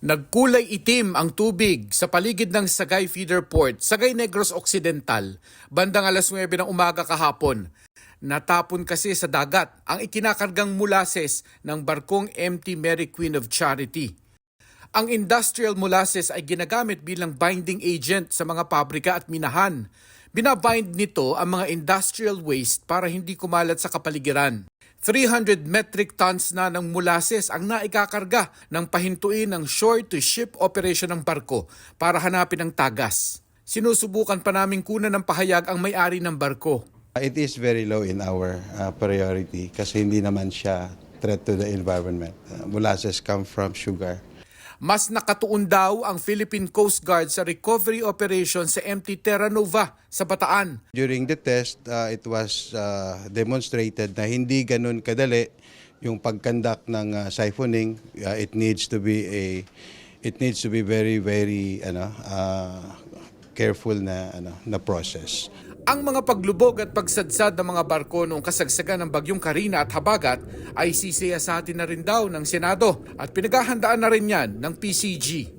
Nagkulay itim ang tubig sa paligid ng Sagay Feeder Port, Sagay Negros Occidental, bandang alas 9 ng umaga kahapon. Natapon kasi sa dagat ang ikinakargang molasses ng barkong MT Mary Queen of Charity. Ang industrial molasses ay ginagamit bilang binding agent sa mga pabrika at minahan. Binabind nito ang mga industrial waste para hindi kumalat sa kapaligiran. 300 metric tons na ng molasses ang naikakarga ng pahintuin ng shore-to-ship operation ng barko para hanapin ang tagas. Sinusubukan pa naming kunan ng pahayag ang may-ari ng barko. It is very low in our priority kasi hindi naman siya threat to the environment. Molasses come from sugar. Mas nakatuon daw ang Philippine Coast Guard sa recovery operation sa MT Terra Nova sa Bataan. During the test, it was demonstrated na hindi ganun kadali yung pagkandak ng siphoning. It needs to be very careful na process. Ang mga paglubog at pagsadsad ng mga barko noong kasagsagan ng bagyong Karina at Habagat ay sisiyasatin na rin daw ng Senado at pinaghahandaan na rin yan ng PCG.